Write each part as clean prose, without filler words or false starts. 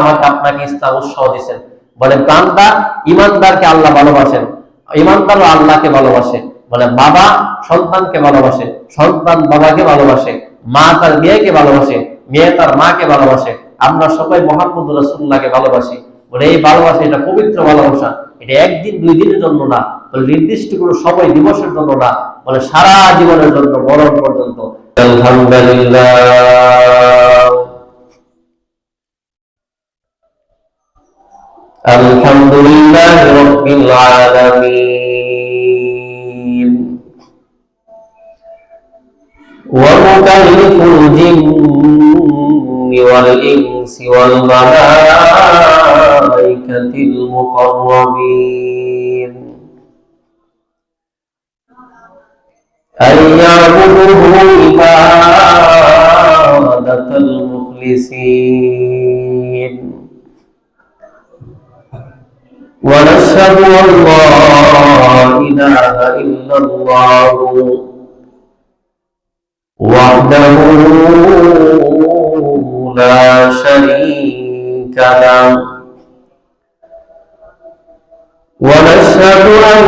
আমাকে আপনাকে ইসলাম উৎসাহ দিয়েছেন। বলে বান্দা ইমানদারকে আল্লাহ ভালোবাসেন, ইমানদারও আল্লাহকে ভালোবাসে। বলে বাবা সন্তানকে ভালোবাসে, সন্তান বাবাকে ভালোবাসে, মা তার মেয়েকে ভালোবাসে, মেয়ে তার মাকে ভালোবাসে। আমরা সবাই মুহাম্মদ রাসূলুল্লাহকে ভালোবাসি। বলে এই ভালোবাসা এটা পবিত্র ভালোবাসা, এটা একদিন দুই দিনের জন্য না, বলে নির্দিষ্ট কোনো সময় দিবসের জন্য না, বলে সারা জীবনের জন্য, মরণ পর্যন্ত। আলহামদুলিল্লাহ, আলহামদুলিল্লাহ রাব্বিল আলামিন। ওয়া মুকাল্লিফুল জিন্নি ওয়াল ইনসি ওয়াল মালাইকাতিল মুকাররাবিন আইয়াবুদুহু ইবাদাতাল মুখলিসিন। ونشهد أن لا إله إلا الله وحده لا شريك له، ونشهد أن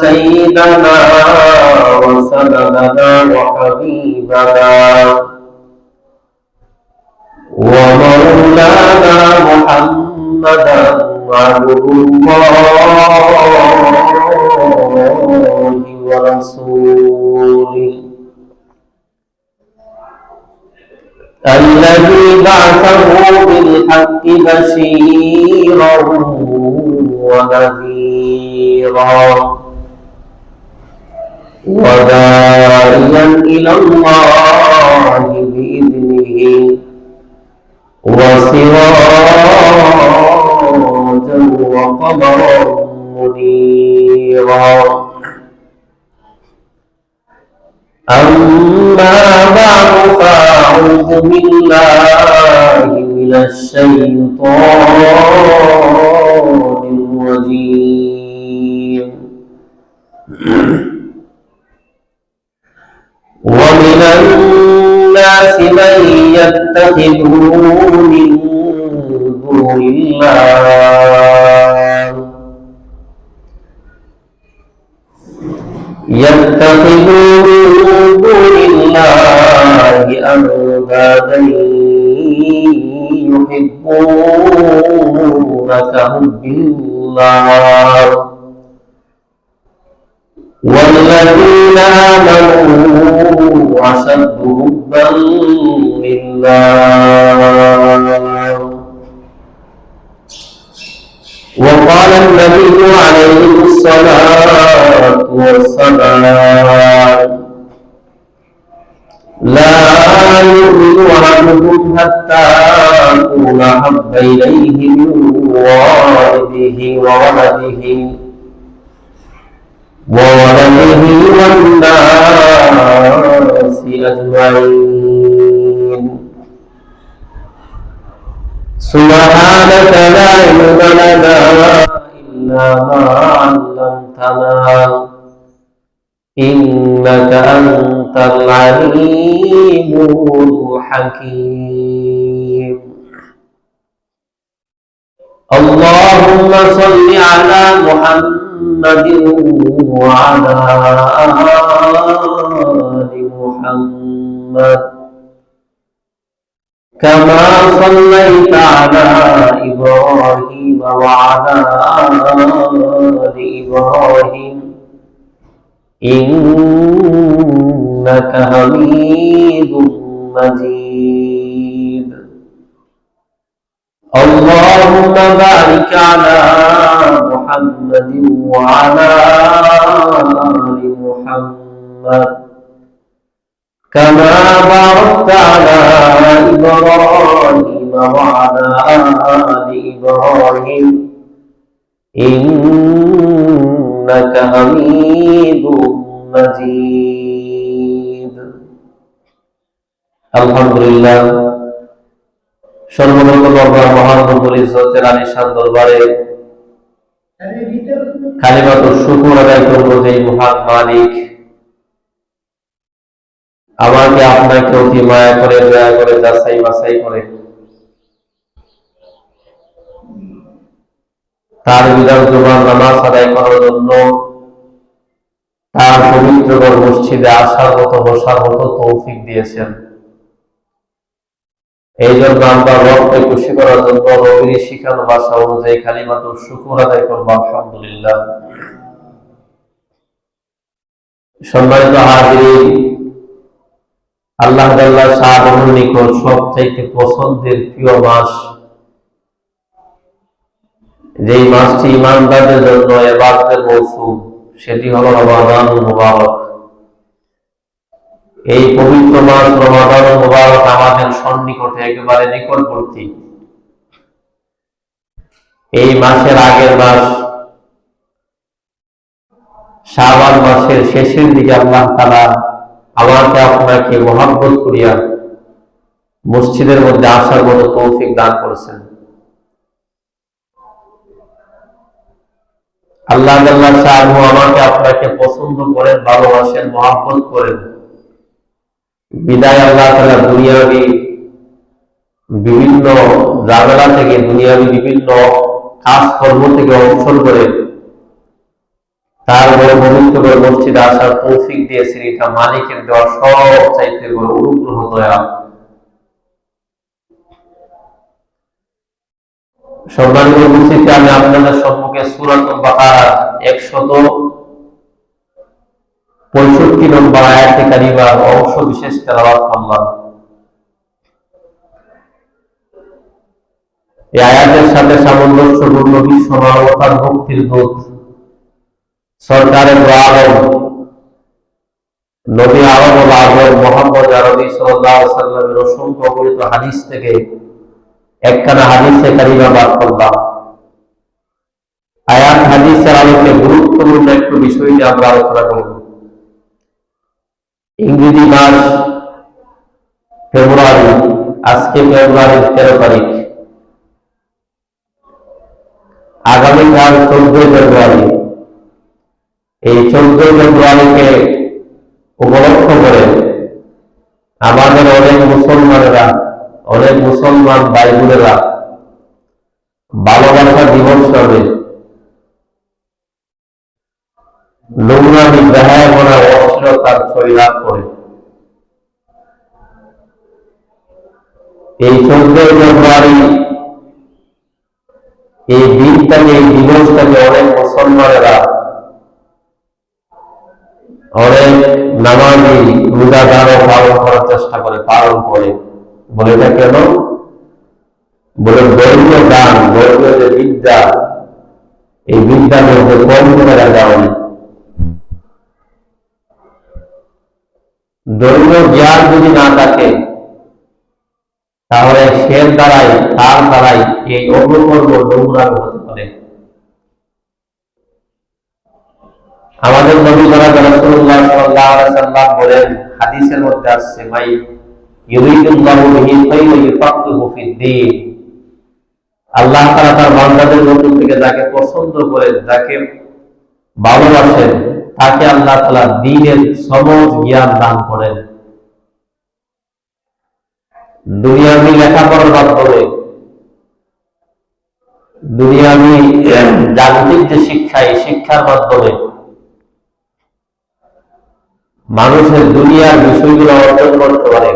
سيدنا وسندنا وحبيبنا ومولانا محمدا عبد الله ورسوله الذي بعثه بالحق بشيرا ونذيرا وداعيا إلى الله بإذنه وسراجا وقمرا منيرا. أما بعد فأعوذ بالله من الشيطان الرجيم. ومن الناس من يتخذ من دون الله أندادا يحبون كحب الله والذين آمنوا أشد حبا لله. وقال النبي عليه الصلاة والسلام: لا يؤمن أحدكم حتى أكون أحب إليه من والده وولده والناس أجمعين. سبحانك لا علم لنا إلا ما علمتنا إنك أنت العليم الحكيم. اللهم صل على محمد وعلى آل محمد كما صليت على إبراهيم وعلى آل إبراهيم إنك حميد مجيد. اللهم بارك على محمد وعلى آل محمد كما باركت على إبراهيم وعلى آل إبراهيم إنك حميد مجيد. আলহামদুলিল্লাহ, সর্বপ্রথম আল্লাহ মহান রব্বুল ইজ্জতের আলিশান দরবারে কালিমাতুশ শুকর আদায় করব যে মহান মালিক আমাকে আপনাকে অতি মায়া করে দয়া করে যাচাই বাছাই করে তার বিধান নামাজ আদায় করার জন্য তার পবিত্র মসজিদে আসার মতো বসার মতো তৌফিক দিয়েছেন। এই জন্য আমরা রবকে খুশি করার জন্য নবীর শিখানো ভাষা অনুযায়ী কালিমাতুল শুকর আদায় করব, আলহামদুলিল্লাহ। সম্মানিত হাজিরিন, আল্লাহ তাআলা শাহবানুর নিকট সবচাইতে পছন্দের প্রিয় মাস, যেই মাসটি ইমানদারদের জন্য ইবাদতের মৌসুম, সেটি হলো রমাদান মুবারক। এই পবিত্র মাস রমাদান মুবারক আমাদের সন্নিকটে একেবারে নিকটবর্তী। এই মাসের আগের মাস শাবান মাসের শেষের দিকে আল্লাহ তাআলা আমাকে আপনাকে মহব্বত করিয়া মসজিদের মধ্যে আসার মতো তৌফিক দান করেছেন। আল্লাহ আমাকে আপনাকে পছন্দ করেন, ভালোবাসেন, মহব্বত করেন বিদায় আল্লাহ তাআলা দুনিয়াবি বিভিন্ন ঝামেলা থেকে, দুনিয়াবি বিভিন্ন কাজকর্ম থেকে অবসর করে তার বড় পবিত্র মসজিদে আসার তৌফিক দিয়েছেন। এটা মালিকের দেওয়া সব চাইতে বড় অনুগ্রহ, দয়া। সম্মানিত উপস্থিতি, আমি আপনাদের সম্মুখে সূরাতুল বাকারা 165 নম্বর আয়াতে কারিমার অংশ বিশেষ তেলাওয়াত করলাম। এই আয়াতের সাথে সামঞ্জস্যপূর্ণ বিশ্ব মানবতার মুক্তির দূত সরকারে দো আলম নবী আরবুল আযম মুহাম্মদ আরবি সাল্লাল্লাহু আলাইহি ওয়াসাল্লামের অসংখ্য অগণিত হাদিস থেকে একখানা হাদিসে কারিমা বাদ করলাম। আয়াত হাদিসের আলোকে গুরুত্বপূর্ণ একটু বিষয় নিয়ে আমরা আলোচনা করব। ইংরেজি মাস ফেব্রুয়ারি, আজকে ফেব্রুয়ারির 13 তারিখ, আগামীকাল 14 ফেব্রুয়ারি। এই 14 ফেব্রুয়ারিকে উপলক্ষ করে আমাদের অনেক মুসলমানেরা, অনেক মুসলমান ভাই বোনেরা ভালোবাসা দিবস হবে নোংরামি, বেহায়াপনা, অশ্লীলতার ছড়িলাভ করে। এই 14 ফেব্রুয়ারি এই দিনটাকে, এই দিবসটাকে অনেক মুসলমানেরা, অনেক নামাজি রোজাদারও পালন করার চেষ্টা করে, পালন করে। বলে এটা কেন? বলে ধর্মীয় দান, ধর্মীয় যে বিদ্যা, এই বিদ্যার মধ্যে কম করে রাখা হয়। ধর্মীয় জ্ঞান যদি না থাকে তাহলে তার দ্বারাই এই অপকর্ম নোংরামি হতে পারে। আমাদের নবী জনাব রাসূলুল্লাহ সাল্লাল্লাহু আলাইহি ওয়াসাল্লাম বলেন, হাদিসের মধ্যে আছে, মাই ইউরিদুল্লাহু বিহি খায়রান ইউফাক্কিহু ফিদ-দীন। আল্লাহ তাআলা তার বান্দাদের মধ্য থেকে যাকে পছন্দ করেন, যাকে ভালোবাসেন, তাকে আল্লাহ তাআলা দ্বীনের সহজ জ্ঞান দান করেন। দুনিয়াবি লেখাপড়ার মাধ্যমে, দুনিয়াবি জাগতিক যে শিক্ষা, এই শিক্ষার মাধ্যমে মানুষের দুনিয়ার বিষয়গুলো অর্জন করতে পারে।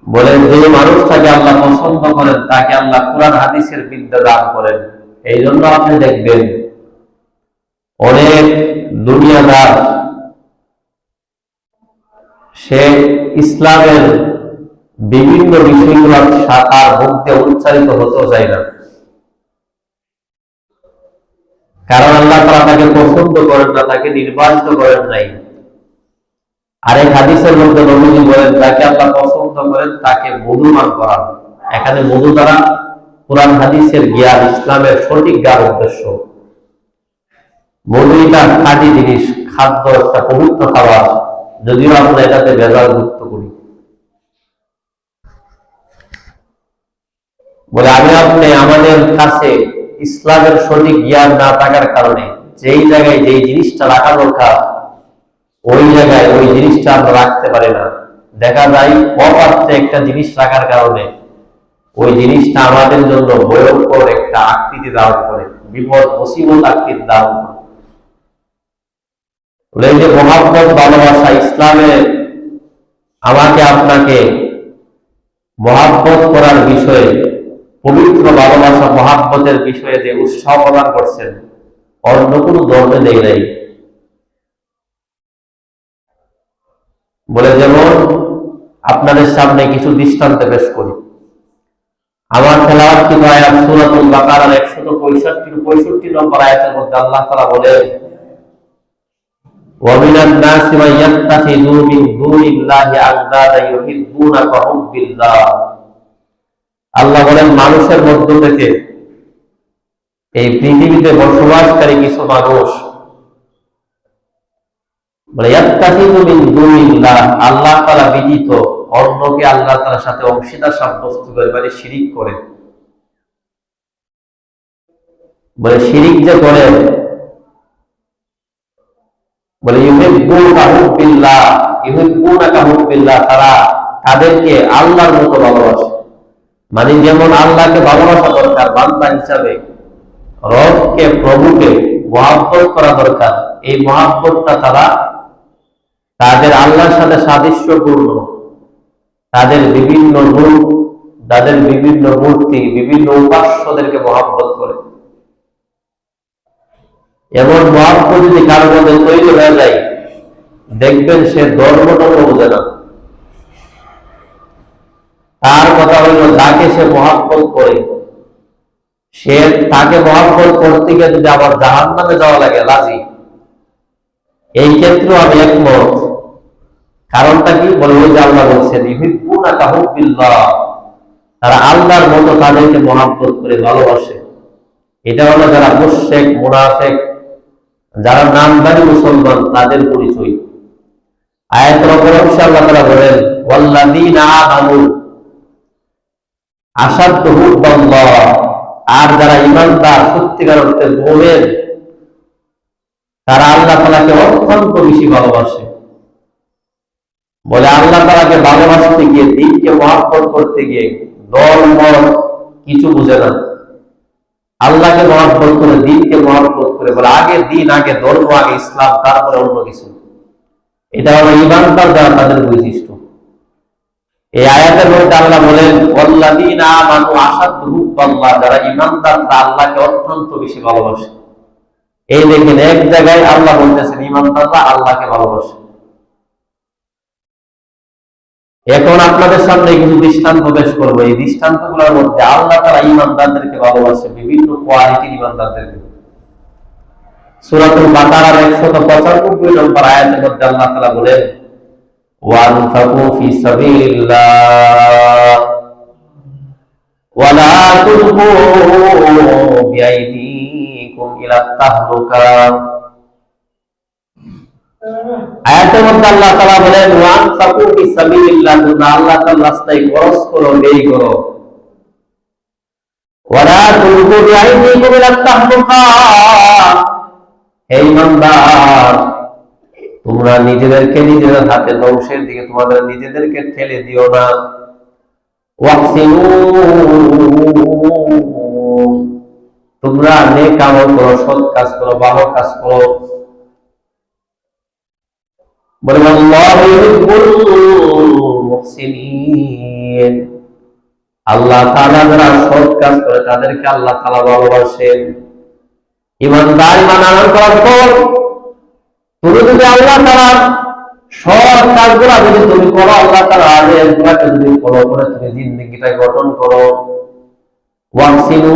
বলেন, যে মানুষটাকে আল্লাহ পছন্দ করেন তাকে আল্লাহ কুরআন হাদিসের বিদ্যা দান করেন। এই জন্য আপনি দেখবেন অনেক দুনিয়াদার সে ইসলামের বিভিন্ন বিষয়গুলো তার মুখ দিয়ে উচ্চারিত হতেও চায় না, কারণ আল্লাহ তাআলা তাকে পছন্দ করেন না, তাকে নির্বাচিত করেন নাই। আরেক হাদিসের মধ্যে নবীজি বলেন, যাকে আল্লাহ পছন্দ করেন তাকে মধুমান করান। এখানে মধু দ্বারা কুরআন হাদিসের জ্ঞান, ইসলামের সঠিক জ্ঞান উদ্দেশ্য। মধু এটা খাঁটি জিনিস, খাদ্য, একটা পবিত্র খাবার, যদিও আমরা এটাতে ভেজাল যুক্ত করি। বলে আমি আপনি, আমাদের কাছে ইসলামের সঠিক জ্ঞান না থাকার কারণে যেই জায়গায় যেই জিনিসটা রাখা দরকার ওই জায়গায় ওই জিনিসটা আমরা রাখতে পারি না। দেখা যায় অপাত্রে একটা জিনিস রাখার কারণে ওই জিনিসটা আমাদের জন্য ভয়ঙ্কর একটা আকৃতি ধারণ করে, বিপদ মুসিবত আকৃতি ধারণ করে। বলে এই যে মহাব্বত ভালোবাসা, ইসলামে আমাকে আপনাকে মহাব্বত করার বিষয়ে, পবিত্র ভালোবাসা মহাব্বতের বিষয়ে যে উৎসাহ প্রদান করছেন, অন্য কোনো ধর্মে নেই নাই। বলে যেমন আপনাদের সামনে কিছু দৃষ্টান্ত পেশ করি। আমার তেলাওয়াতকৃত আয়াত সূরাতুল বাকারার 165 নম্বর আয়াতের মধ্যে আল্লাহ তাআলা বলেন, ওয়া মিনান নাসি মান ইয়াত্তাখিযু মিন দুনিল্লাহি আনদাদা ইউহিব্বুনা কাহুব্বিল্লাহ। আল্লাহ বলেন, মানুষের মধ্য থেকে, এই পৃথিবীতে বসবাসকারী কিছু মানুষ, মানে ইয়াত্তাখিযু মিন দুনিল্লাহ, আল্লাহ তাআলা ব্যতীত অন্যকে আল্লাহ তাআলার সাথে অংশীদার সাব্যস্ত করে, মানে শিরিক করে। বলে শিরিক যে করে, বলে ইউহিব্বুনা কাহুব্বিল্লাহ, ইউহিব্বুনা কাহুব্বিল্লাহ, তারা তাদেরকে আল্লাহর মতো ভালোবাসে। মানে যেমন আল্লাহকে ভালোবাসা দরকার বান্দা হিসাবে, রবকে, প্রভুকে মহাব্বত করা দরকার, এই মহাব্বতটা তারা তাদের আল্লাহর সাথে সাদৃশ্যপূর্ণ, তাদের বিভিন্ন রূপ, তাদের বিভিন্ন মূর্তি, বিভিন্ন উপাস্যদেরকে মহাব্বত করে। এমন মহাব্বত যদি কারোর মধ্যে তৈরি হয়ে যায়, দেখবেন সে ধর্মটা বোঝে না। তার কথা হইল, যাকে সে মহাব্বত করে, সে তাকে মহাব্বত করতে গিয়ে যদি আবার জাহান্নামে যাওয়া লাগে, রাজি। এই ক্ষেত্রে আমি একমত। কারণটা কি? বলে ওই যে আল্লাহ বলছেন, ইউহিব্বুনা কাহুব্বিল্লাহ, তারা আল্লাহর মতো তাদেরকে মহাব্বত করে ভালোবাসে। এটা হলো যারা মুশরিক, মুনাফিক, যারা নামধারী মুসলমান, তাদের পরিচয়। আয়াতের অপর অংশে আল্লাহ তাআলা বলেন, ওয়াল্লাযীনা আমানু আশাদ্দু হুব্বাল্লাহ, আর যারা ঈমানদার, সত্যিকার অর্থে মুমিন, তারা আল্লাহ তাআলাকে অত্যন্ত বেশি ভালোবাসে। বলে আল্লাহ তাআলাকে ভালোবাসতে গিয়ে, দ্বীনকে মহাব্বত করতে গিয়ে দল মত কিছু বুঝে না। আল্লাহকে মহাব্বত করে, দ্বীনকে মহাব্বত করে, বলে আগে দ্বীন, আগে ধর্ম, আগে ইসলাম, তারপরে অন্য কিছু। এটা হলো ঈমানদার যারা, তাদের বৈশিষ্ট্য। এই আয়াতের মধ্যে আল্লাহ বলেন, ওয়াল্লাযীনা আমানু আশাদ্দু হুব্বাল্লাহ, যারা ঈমানদার তারা আল্লাহকে অত্যন্ত বেশি ভালোবাসে। এই দেখেন, এক জায়গায় আল্লাহ বলতেছেন ঈমানদাররা আল্লাহকে ভালোবাসে। এখন আপনাদের সামনে কিছু দৃষ্টান্ত পেশ করবো। এই দৃষ্টান্তগুলোর মধ্যে আল্লাহ তাআলা ঈমানদারদেরকে ভালোবাসে, বিভিন্ন কোয়ালিটির ঈমানদারদেরকে। সূরাতুল বাকারার 195 নম্বর আয়াতের মধ্যে আল্লাহ তাআলা বলেন, ওয়ানফাকু ফি সাবিলিল্লাহ ওয়ালা তুলকু বিআইদিকুম ইলা তাহলুকা। আয়াতের মধ্যে আল্লাহ তাআলা বলেন, ওয়ানফাকু ফি সাবিলিল্লাহ, তোমরা আল্লাহ তাআলার রাস্তায় খরচ করো, ব্যয় করো। ওয়ালা তুলকু বিআইদিকুম ইলা তাহলুকা, হে ঈমানদার, তোমরা নিজেদেরকে নিজেদের হাতে ধ্বংসের দিকে তোমাদের নিজেদেরকে ঠেলে দিও না। ওয়াহসিনু, তোমরা নেক আমল করো, সৎ কাজ করো, ভালো কাজ করো। বলে আল্লাহু ইউহিব্বুল মুহসিনিন, আল্লাহ তাআলা যারা সৎ কাজ করে তাদেরকে আল্লাহ তাআলা ভালোবাসেন। ঈমানদার ঈমান আনয়ন করার পর তুমি যদি আল্লাহ তাআলার সৎ কাজগুলো যদি তুমি করো, আল্লাহ তাআলার আদেশগুলোকে যদি ফলো করে তুমি জিন্দেগিটা গঠন করো, ওয়াহসিনু,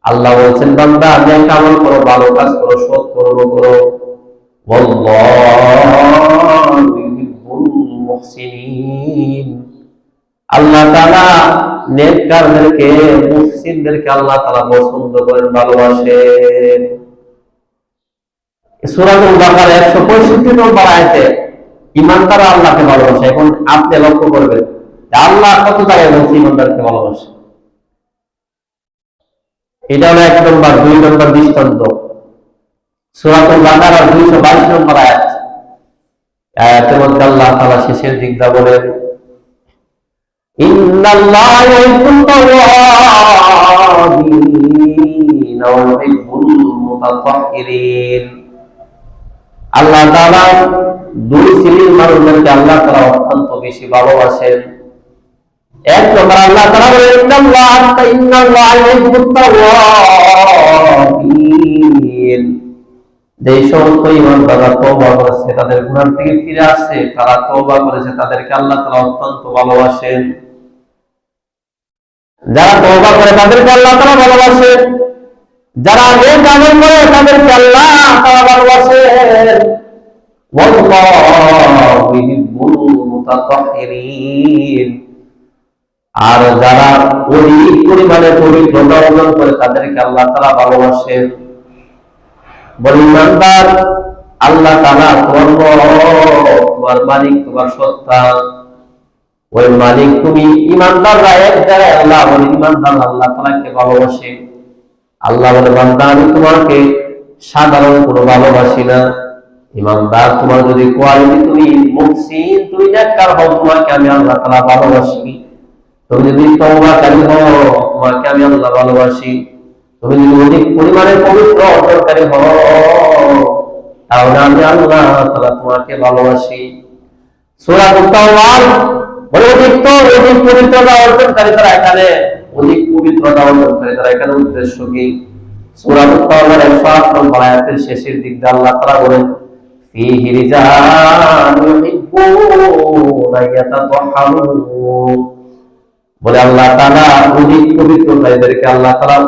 আল্লাহ বলছেন বান্দা নেক আমল করো, ভালো কাজ করো, সৎ কর্ম করো। ওয়াল্লাহু ইউহিব্বুল মুহসিনিন, আল্লাহ তাআলা নেককারদেরকে, মুহসিনদেরকে আল্লাহ তাআলা পছন্দ করেন, ভালোবাসেন। সূরাতুল বাকারা 165 নম্বর আয়াতে ঈমানদাররা আল্লাহকে ভালোবাসে। এখন আপনি লক্ষ্য করবেন আল্লাহ কত জায়গায় বলছে ঈমানদারকে ভালোবাসে। এটা হলো 1 নম্বর। 2 নম্বর দৃষ্টান্ত সূরাতুল বাকারার 222 নম্বর আয়াত। আয়াতের মধ্যে আল্লাহ তাআলা শেষের দিকটা বলেন, ইন্নাল্লাহা ইউহিব্বুত তাওয়াবিন ওয়া ইউহিব্বুল মুতাতাহহিরিন। আল্লাহ তাআলা দুই শ্রেণীর মানুষদেরকে আল্লাহ তাআলা অত্যন্ত বেশি ভালোবাসেন। এক নম্বর আল্লাহ তাআলা বলেন ইন্নাল্লাহা ইউহিব্বুত তাওয়াবিন, যে সমস্ত ঈমানদাররা তওবা করেছে, তাদের গুনাহ থেকে ফিরে আসছে, তারা তওবা করেছে, তাদেরকে আল্লাহ তাআলা অত্যন্ত ভালোবাসেন। যারা তওবা করে তাদেরকে আল্লাহ তাআলা ভালোবাসেন, যারা নেক আমল করে তাদেরকে আল্লাহ তাআলা ভালোবাসেন। ওয়াল্লাহু ইউহিব্বুল মুতাতাহহিরিন, আর যারা অধিক পরিমাণে পবিত্রতা অর্জন করে তাদেরকে আল্লাহ তাআলা ভালোবাসেন। বলে ইমানদার, আল্লাহ তাআলা তোমার মালিক, তোমার সত্তা, ওই মালিক তুমি। ইমানদাররা এক জায়গায় আল্লাহ বলে ইমানদার আল্লাহ তাআলাকে ভালোবাসে। আল্লাহ বলে বান্দা, আমি তোমাকে সাধারণ কোনো ভালোবাসি না। ইমানদার, তোমার যদি কোয়ালিটি তুমি মুহসিন, তুমি নেককার হও, তোমাকে আমি আল্লাহ তাআলা ভালোবাসি। তুমি যদি তওবাকারী হও, তোমাকে আমি আল্লাহ ভালোবাসি। তুমি যদি অধিক পরিমাণে পবিত্র অর্জনকারী হও, তাহলে আমি আল্লাহ তাআলা তোমাকে ভালোবাসি। সূরা তাওবা বলে অধিক পবিত্রতা অর্জনকারী তারা এখানে, অধিক পবিত্রতা অর্জনকারী তারা এখানে উদ্দেশ্য কি? সূরা তাওবার 108 নম্বর আয়াতের শেষের দিক দিয়ে আল্লাহ তাআলা বলেন ফীহি রিজালুন ইউহিব্বুনা ইয়াতাতাহহারুন। বলে আল্লাহ তাআলা অধিক পবিত্রতাদেরকে আল্লাহ তাআলা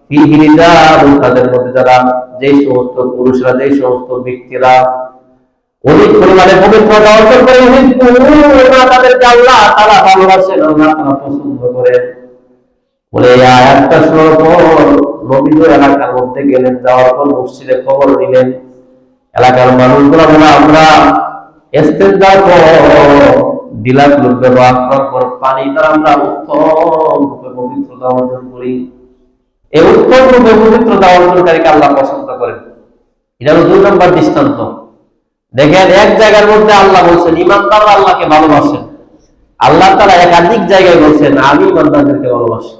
ফীহি রিজালুন, তাদের মধ্যে যারা, যে সমস্ত পুরুষরা, যে সমস্ত ব্যক্তিরা অধিক পরিমাণে পবিত্রতা অর্জন করে, তাদেরকে আল্লাহ তাআলা ভালোবাসেন, আল্লাহ তাআলা পছন্দ করেন। বলে এই আয়াতটা শোনার পর নবী এলাকার মধ্যে গেলেন, যাওয়ার পর মসজিদে খবর নিলেন। এলাকার মানুষগুলো বলে আমরা ইস্তেনজা বিলাস লোক ব্যবহার করার পর পানি দ্বারা আমরা উত্তম রূপে পবিত্রতা অর্জন করি। এই উত্তম রূপে পবিত্রতা অর্জনকারীকে আল্লাহ পছন্দ করেন। এটা হলো 2 নম্বর দৃষ্টান্ত। দেখেন, এক জায়গার মধ্যে আল্লাহ বলছেন ইমানদাররা আল্লাহকে ভালোবাসেন। আল্লাহ তাআলা একাধিক জায়গায় বলছেন আমি ইমানদারদেরকে ভালোবাসি,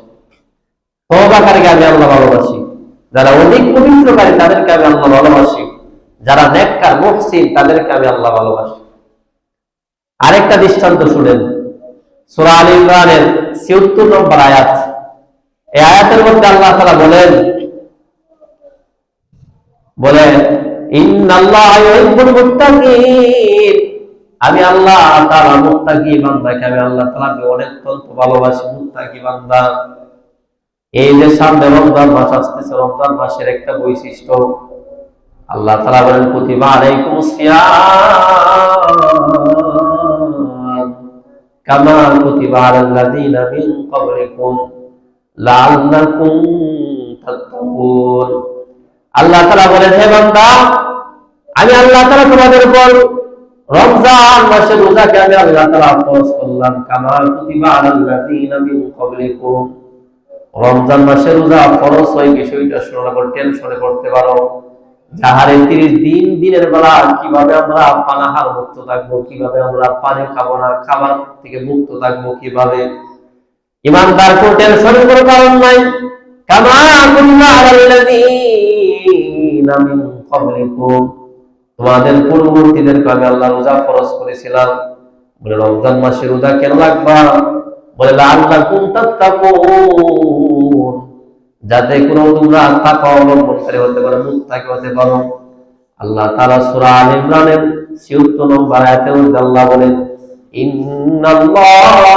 তওবাকারীকে আমি আল্লাহ ভালোবাসি, যারা অধিক পবিত্রকারী তাদেরকে আমি আল্লাহ ভালোবাসি, যারা নেককার মুহসিন তাদেরকে আমি আল্লাহ ভালোবাসি। আরেকটা দৃষ্টান্ত শুনেন, সূরা আলে ইমরানের ৭৪ নম্বর আয়াত। এই আয়াতের মধ্যে আল্লাহ তাআলা বলেন ইন্নাল্লাহা ইউহিব্বুল মুত্তাকিন, আমি আল্লাহ তাআলা মুত্তাকি বান্দাকে আমি আল্লাহ তাআলাকে অত্যন্ত ভালোবাসি। মুত্তাকি বান্দা, এই যে সামনে রমজান মাস আসতেছে, রমজান মাসের একটা বৈশিষ্ট্য আল্লাহ তাআলা বলেন কুতিবা আলাইকুমুস সিয়াম কামা কুতিবা আলাল্লাযীনা মিন ক্বাবলিকুম লাআল্লাকুম তাত্তাকুন। আল্লাহ তাআলা বলেন হে বান্দা, আমি আল্লাহ তাআলা তোমাদের উপর রমজান মাসের রোজাকে আমি আল্লাহ তাআলা ফরজ করলাম কামা কুতিবা আলাল্লাযীনা মিন ক্বাবলিকুম। রমজান মাসের রোজা ফরজ হয় বিষয়টা শোনার পর টেনশনে পড়তে পারো, যাহারে 30 দিন দিনের বেলা কিভাবে আমরা পানাহার মুক্ত থাকবো, কিভাবে আমরা পানি খাবো না, খাবার থেকে মুক্ত থাকবো কিভাবে। ইমানদার কোন টেনশনের কোনো কারণ নাই। কামা কুতিবা আলাল্লাযীনা মিন ক্বাবলিকুম, তোমাদের পূর্ববর্তীদেরকে আমি আল্লাহ রোজা ফরজ করেছিলাম। বলে রমজান মাসে রোজা কেন লাগবা? বলে লাআল্লাকুম তাত্তাকুন, যাতে কোনো তোমরা তাকওয়া অবলম্বনকারী হতে পারো, মুত্তাকি হতে পারো। আল্লাহ তাআলা সূরা আলে ইমরানের ৭৪ নম্বর আয়াতে আল্লাহ বলেন ইন্নাল্লাহা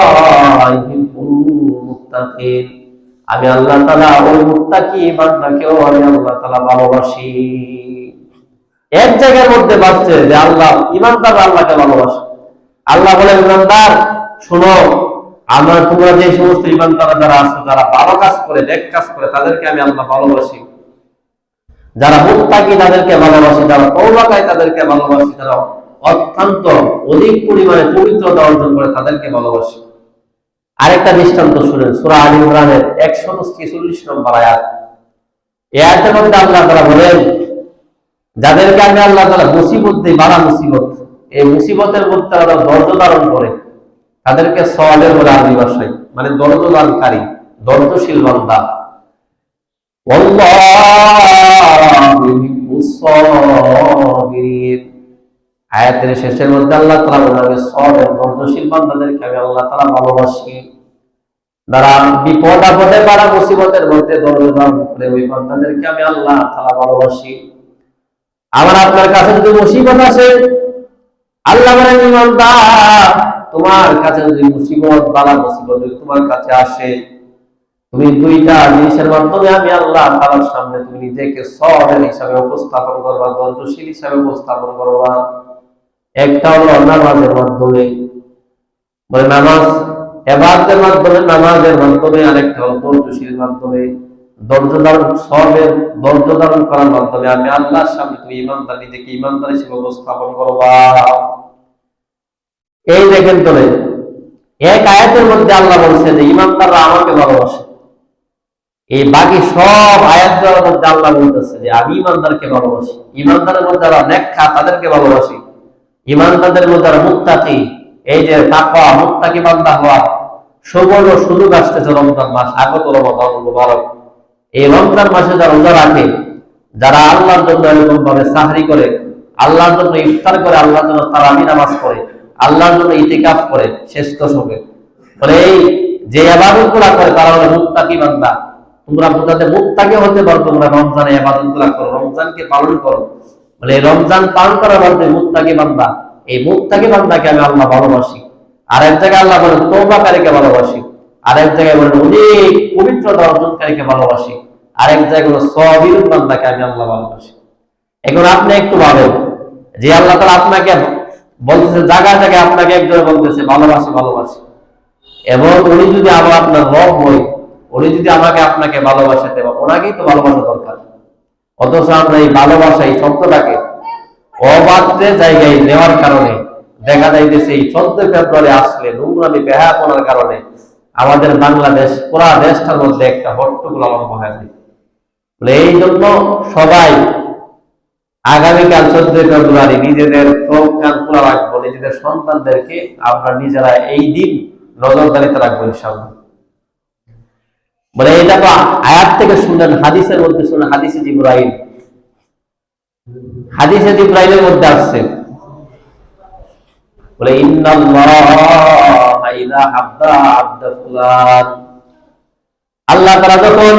ইউহিব্বুল মুত্তাকিন, আমি আল্লাহ তাআলা ওই মুত্তাকি বান্দাকেও আমি আল্লাহ তাআলা ভালোবাসি। এক জায়গার মধ্যে বাঁচছে যে আল্লাহ ইমানদার আল্লাহকে ভালোবাসে। আল্লাহ বলেন ইমানদার শোনো, আমার তোমরা যে সমস্ত ইমানদার যারা আছে, যারা ভালো কাজ করে, নেক কাজ করে, তাদেরকে আমি আল্লাহ ভালোবাসি। যারা মুত্তাকি তাদেরকে ভালোবাসি, যারা তওবাকারী তাদেরকে ভালোবাসি, যারা অত্যন্ত অধিক পরিমাণে পবিত্রতা অর্জন করে তাদেরকে ভালোবাসি। আরেকটা দৃষ্টান্ত শুনেন, সূরা আলে ইমরানের 146 নম্বর আয়াত। এই আয়াতের মধ্যে আল্লাহ তাআলা বলেন যাদেরকে আমি আল্লাহ তাআলা মুসিবত দেই, বালা মুসিবত, এই মুসিবতের মধ্যে তারা ধৈর্য ধারণ করে, তাদেরকে সাবির বলে আরবি ভাষায়, মানে ধৈর্য দানকারী, ধৈর্যশীল বান্দা। আল্লাহু ইউহিব্বুস সাবিরিন। আয়াতের শেষের মধ্যে আল্লাহ তাআলা বলেন, সাবির ধৈর্যশীল বান্দাদেরকে আমি আল্লাহ তাআলা ভালোবাসি। যারা বিপদ আপদে পারা মুসিবতের মধ্যে ধৈর্য ধারণ করে ওই বান্দাদেরকে আমি আল্লাহ তাআলা ভালোবাসি। আমার আপনার কাছে যদি মুসিবত আসে, আল্লাহ বলেন ইমানদার, তোমার কাছে যদি মুসিবত বালা মুসিবত যদি তোমার কাছে আসে, তুমি দুইটা জিনিসের মাধ্যমে আমি আল্লাহ তাআলার সামনে তুমি নিজেকে সাবির হিসাবে উপস্থাপন করবা, ধৈর্যশীল হিসাবে উপস্থাপন করবা। একটা হলো নামাজের মাধ্যমে, মানে নামাজ ইবাদতের মাধ্যমে, নামাজের মাধ্যমে। আরেকটা হলো ধৈর্যশীল মাধ্যমে, ধৈর্য ধারণ, সাবির ধৈর্য ধারণ করার মাধ্যমে আমি আল্লাহর সামনে তুমি ইমানদার, নিজেকে ইমানদার হিসেবে উপস্থাপন করবা। এই দেখেন তো, এক আয়াতের মধ্যে আল্লাহ বলছে যে ইমানদাররা আমাকে ভালোবাসে। এই বাকি সব আয়াতগুলোর মধ্যে আল্লাহ বলতেছে যে আমি ইমানদারকে ভালোবাসি। ইমানদারের মধ্যে যারা নেককার তাদেরকে ভালোবাসি, ইমানদারদের মধ্যে যারা মুত্তাকি, এই যে তাকওয়া মুত্তাকি বান্দা হওয়া সুবর্ণ সুযোগ আসতেছে। রমজান মাস, আগত রমাদান মুবারক। এই রমজান মাসে যারা রোজা রাখে, যারা আল্লাহর জন্য এরকম ভাবে সাহরি করে, আল্লাহর জন্য ইফতার করে, আল্লাহর জন্য তারাবি নামাজ পড়ে, আল্লাহর জন্য ইতিকাফ করে শেষ দশকে, মানে এই যে ইবাদতগুলো করে তারা হলো মুত্তাকি বান্দা। তোমরা বুঝাতে মুত্তাকি হতে পারো, তোমরা রমজানে ইবাদতগুলো করো, রমজানকে পালন করো, মানে রমজান পালন করার মধ্যে মুত্তাকি বান্দা। এই মুত্তাকি বান্দাকে আমি আল্লাহ ভালোবাসি। আর এক জায়গায় আল্লাহ বলেন তওবাকারীকে ভালোবাসি, আর এক জায়গায় বলেন অনেক পবিত্রতা অর্জনকারীকে ভালোবাসি, আর এক জায়গায় বলেন সাবির বান্দাকে আমি আল্লাহ ভালোবাসি। এখন আপনি একটু ভাবেন যে আল্লাহ তাআলা আপনাকে বলতেছে, জায়গায় জায়গায় আপনাকে একজনে বলতেছে ভালোবাসি ভালোবাসি, এবং উনি যদি আবার আপনার রব হয়, উনি যদি আমাকে আপনাকে ভালোবাসে, দেব ওনাকেই তো ভালোবাসা দরকার। অথচ আমরা এই ভালোবাসা এই শব্দটাকে অবাধ্য জায়গায় নেওয়ার কারণে দেখা যাইতেছে এই 14 ফেব্রুয়ারি আসলে নোংরামি বেহায়াপনার কারণে আমাদের বাংলাদেশ পুরা দেশটার মধ্যে একটা হট্টগোল আরম্ভ হয়ে যায়। এই জন্য সবাই আগামীকাল 14 ফেব্রুয়ারি নিজেদের চোখ কান খোলা রাখবো, নিজেদের সন্তানদেরকে আমরা নিজেরা এই দিন নজরদারিতে রাখবো ইনশাআল্লাহ। বলে এটা তো আয়াত থেকে শুনলেন, হাদিসের মধ্যে শুনলেন, হাদিসে জিবরাইল, হাদিসে জিবরাইলের মধ্যে আসছে বলে ইন্নাল্লাহা ইযা হাব্বা আবদা ফুলান, আল্লাহ তাআলা যখন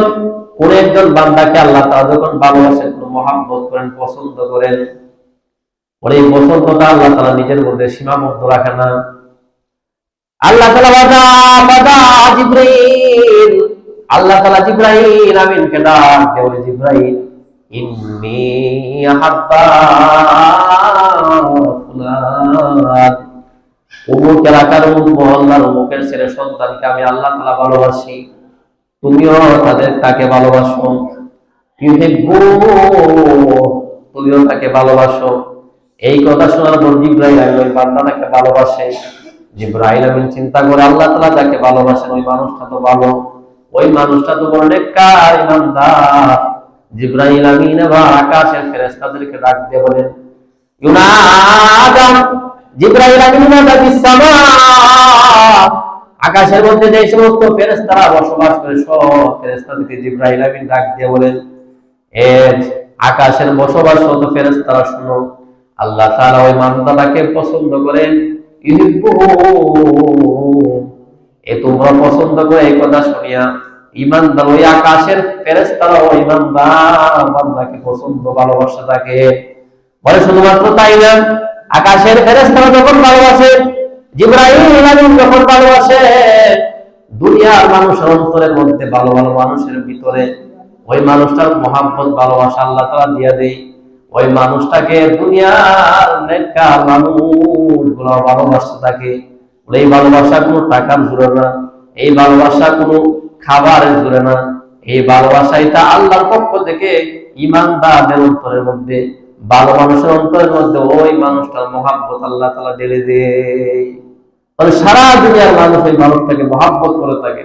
কোন একজন বান্দাকে আল্লাহ তাআলা যখন ভালোবাসেন, কোন মহব্বত করেন, পছন্দ করেন, ওই পছন্দটা আল্লাহ তাআলা নিজের মধ্যে সীমাবদ্ধ রাখে না। আল্লাহ তাআলা বাদা জিবরাইল, আল্লাহ তাআলা জিবরাইল আমিনকে ডাক দেয়, জিবরাইল ইন্নী আহাব্বা ফুলান, অমুক এলাকার অমুক মহল্লার অমুকের ছেলে সন্তানকে আমি আল্লাহ তাআলা ভালোবাসি, তুমিও তাকে ভালোবাসো। তুমিও তাকে ভালোবাসো। এই কথা শোনার পর জিবরাইল আমিন ওই বান্দাটাকে ভালোবাসে। জিবরাইল আমিন চিন্তা করে আল্লাহ তাআলা যাকে ভালোবাসেন ওই মানুষটা তো ভালো, ওই মানুষটা তো বড় নেককার ইমানদার। জিবরাইল আমিন এবার আকাশের ফেরেশতাদেরকে ডাক দিয়ে বলেন, ইউনাদা জিবরাইল আমিন নাদাবিস সামা, আকাশের মধ্যে যে সমস্ত ফেরেশতারা বসবাস করে সব ফেরেশতাদেরকে জিবরাইল আমিন ডাক দিয়ে বলেন, এ আকাশের বসবাসরত ফেরেশতারা শুনো, আল্লাহ তাআলা ওই বান্দাটাকে পছন্দ করেন। এ তোমরা পছন্দ করে এই কথা শুনিয়া ঈমানদার ওই আকাশের ফেরেশতারা ওই ঈমানদার বান্দাকে পছন্দ ভালোবাসা থাকে। বলে শুধুমাত্র তাই না, আকাশের ফেরেশতারা যখন ভালোবাসে, জিবরাইল আমিন যখন ভালোবাসে, দুনিয়ার মানুষের অন্তরের মধ্যে ভালো ভালো মানুষের ভিতরে ওই মানুষটার মহব্বত ভালোবাসা আল্লাহ তাআলা দিয়ে দেয়। ওই মানুষটাকে দুনিয়ার নেককার মানুষগুলো ভালোবাসতে থাকে। এই ভালোবাসা কোনো টাকার জোরে না, এই ভালোবাসা কোনো খাবারের জোরে না, এই ভালোবাসা এটা আল্লাহর পক্ষ থেকে ঈমানদারদের অন্তরের মধ্যে, ভালো মানুষের অন্তরের মধ্যে ওই মানুষটার মহব্বত আল্লাহ তাআলা ঢেলে দেয়। তাহলে সারা দুনিয়ার মানুষ ওই মানুষটাকে মহব্বত করে থাকে।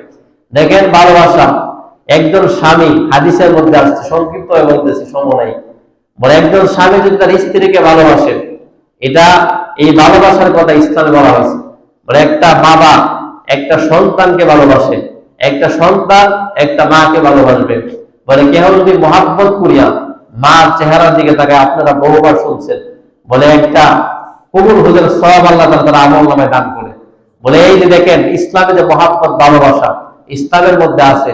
দেখেন ভালোবাসা, একজন স্বামী, হাদিসের মধ্যে আসছে, সংক্ষিপ্ত হয়ে বলতেছি সময় নাই, বলে একজন স্বামী যদি তার স্ত্রীকে ভালোবাসে, এটা এই ভালোবাসার কথা ইসলামে বলা হয়েছে। বলে একটা বাবা একটা সন্তানকে ভালোবাসে, একটা সন্তান একটা মাকে ভালোবাসবে। বলে কেহ যদি মহাব্বত করিয়া মার চেহারার দিকে তাকে, আপনারা বহুবার শুনছেন, বলে একটা কবুল হুজুর সওয়াব আল্লাহ তাআলা আমল নামায় দান করে। বলে এই যে দেখেন ইসলামে যে মহাব্বত ভালোবাসা ইসলামের মধ্যে আছে।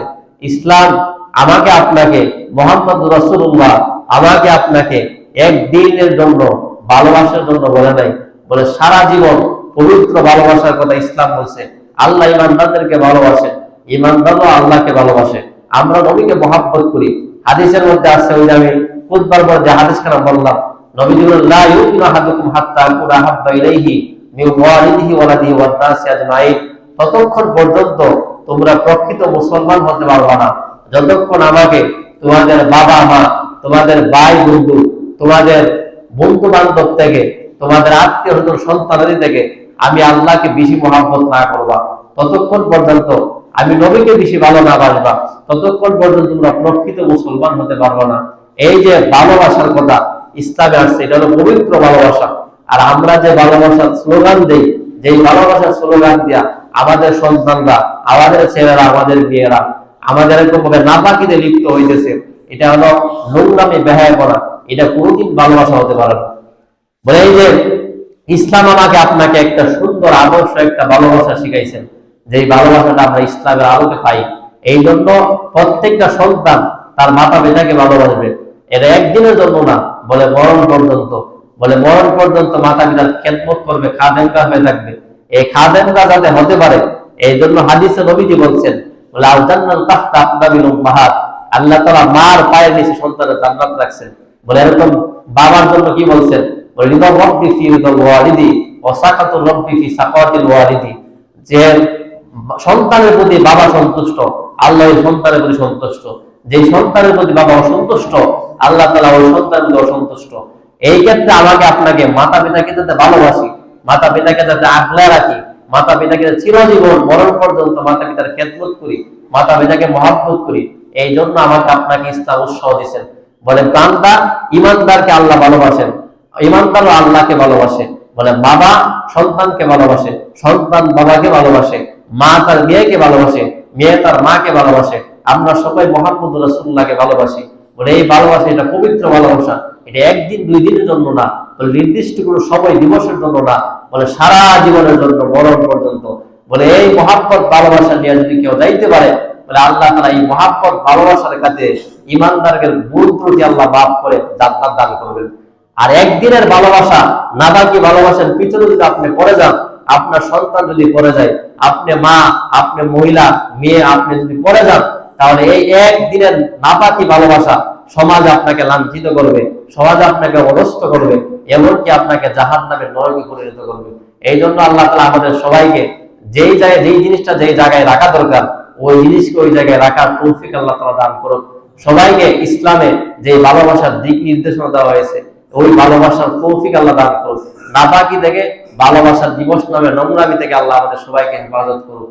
ইসলাম আমাকে আপনাকে, মুহাম্মদ রাসূলুল্লাহ আমাকে আপনাকে একদিনের জন্য ভালোবাসার জন্য বলে নাই, বলে সারা জীবন পবিত্র ভালোবাসার কথা ইসলাম বলছে। আল্লাহ ইমানদারদেরকে ভালোবাসে, ইমানদারও আল্লাহকে ভালোবাসে। আমরা নবীকে মহাব্বত করি। হাদিসের মধ্যে আছে, ওই যে আমি খুতবার পর যে হাদিসখানা বললাম, নবীজি বলেন লা ইউমিনু আহাদুকুম হাত্তা আকুনা হাব্বা ইলাইহি মিন ওয়ালিদিহি ওয়ালাদিহি ওয়ান নাসি আজমাইন। ততক্ষণ পর্যন্ত তোমরা প্রকৃত মুসলমান হতে পারবে না যতক্ষণ আমাকে তোমাদের বাবা মা, তোমাদের ভাই বন্ধু, তোমাদের বন্ধু বান্ধব থেকে, তোমাদের আত্মীয় স্বজন সন্তানাদি থেকে আমি আল্লাহকে বেশি মহাব্বত না করবা, ততক্ষণ পর্যন্ত আমি নবীকে বেশি ভালো না বাসবা, ততক্ষণ পর্যন্ত তোমরা প্রকৃত মুসলমান হতে পারবে না। এই যে ভালোবাসার কথা ইসলামে আসছে, এটা হলো পবিত্র ভালোবাসা। আর আমরা যে ভালোবাসার স্লোগান দেই, যেই ভালোবাসার স্লোগান দিয়া আমাদের সন্তানরা, আমাদের ছেলেরা, আমাদের মেয়েরা আমাদের এরকম ভাবে নাপাকিতে লিপ্ত হইতেছে, এটা হলো নোংরামি, বেহায়াপনা। এটা কোনোদিন ভালোবাসা হতে পারে না। বলে এই যে ইসলাম আমাকে আপনাকে একটা সুন্দর আদর্শ, একটা ভালোবাসা শিখাইছেন, যেই ভালোবাসাটা আমরা ইসলামের আলোকে পাই। এই জন্য প্রত্যেকটা সন্তান তার মাতা পিতাকে ভালোবাসবে। এটা একদিনের জন্য না, বলে মরণ পর্যন্ত। বলে মরণ পর্যন্ত মাতা পিতার খেদমত করবে, খাদেমকা হয়ে থাকবে। এই খাদেমকা যাতে হতে পারে, এই জন্য হাদিসে নবীজি বলছেন, বলে আল জান্নাত তাহতা আকদামিল উম্মাহাত, আল্লাহ তাআলা মার পায়ের নিচে সন্তানের জান্নাত রাখছেন। বলে এরকম বাবার জন্য কি বলছেন, বলে রিদা রাব্বি ফি রিদাল ওয়ালিদি ওয়া সাকাতুর রাব্বি ফি সাকাতিল ওয়ালিদি, যে সন্তানের প্রতি বাবা সন্তুষ্ট, আল্লাহ ওই সন্তানের প্রতি সন্তুষ্ট। যে সন্তানের প্রতি বাবা অসন্তুষ্ট, আল্লাহ তাআলা ওই সন্তানের প্রতি অসন্তুষ্ট। এই ক্ষেত্রে আমাকে আপনাকে মাতা পিতাকে যাতে ভালোবাসি, মাতা পিতাকে যাতে আগলে রাখি, মাতা পিতাকে চিরজীবন মরণ পর্যন্ত মাতা পিতার খেদমত করি, মাতা পিতাকে মহাব্বত করি, এই জন্য আমাকে আপনাকে ইসলাম উৎসাহ দিয়েছেন। বলে প্রাণটা ইমানদারকে আল্লাহ ভালোবাসেন, ইমানদারও আল্লাহকে ভালোবাসে। বলে বাবা সন্তানকে ভালোবাসে, সন্তান বাবাকে ভালোবাসে, মা তার মেয়েকে ভালোবাসে, মেয়ে তার মাকে ভালোবাসে। আমরা সবাই মুহাম্মদ রাসূলুল্লাহকে ভালোবাসি। বলে এই ভালোবাসা এটা পবিত্র ভালোবাসা। এটা একদিন দুই দিনের জন্য না, বলে নির্দিষ্ট কোনো সময় দিবসের জন্য না, বলে সারা জীবনের জন্য, মরণ পর্যন্ত। বলে এই মহাব্বত ভালোবাসা নিয়ে যদি কেউ যাইতে পারে, বলে আল্লাহ তাআলা এই মহাব্বত ভালোবাসার কাছে ইমানদারদের ভুল ত্রুটি আল্লাহ মাফ করে জান্নাত দান করবেন। আর একদিনের ভালোবাসা, নাবাকি ভালোবাসার পিছনে যদি আপনি পড়ে যান, আপনার সন্তান যদি পড়ে যায়, আপনি মা, আপনি মহিলা, মেয়ে আপনি যদি পড়ে যান, তাহলে এই একদিনের নাপাকি ভালোবাসা সমাজ আপনাকে লাঞ্ছিত করবে, সমাজ আপনাকে অবস্থ করবে, এমনকি আপনাকে জাহান্নামের নরকে পরিণত করবে। এই জন্য আল্লাহ তাআলা আমাদের সবাইকে যেই জায়গায়, যেই জিনিসটা যেই জায়গায় রাখা দরকার, ওই জিনিসকে ওই জায়গায় রাখার তৌফিক আল্লাহ তাআলা দান করুন। সবাইকে ইসলামে যে ভালোবাসার দিক নির্দেশনা দেওয়া হয়েছে, ওই ভালোবাসার তৌফিক আল্লাহ দান করুন। নাপাকি থেকে, ভালোবাসার দিবস নামে নোংরামি থেকে আল্লাহ আমাদের সবাইকে হেফাজত করুন।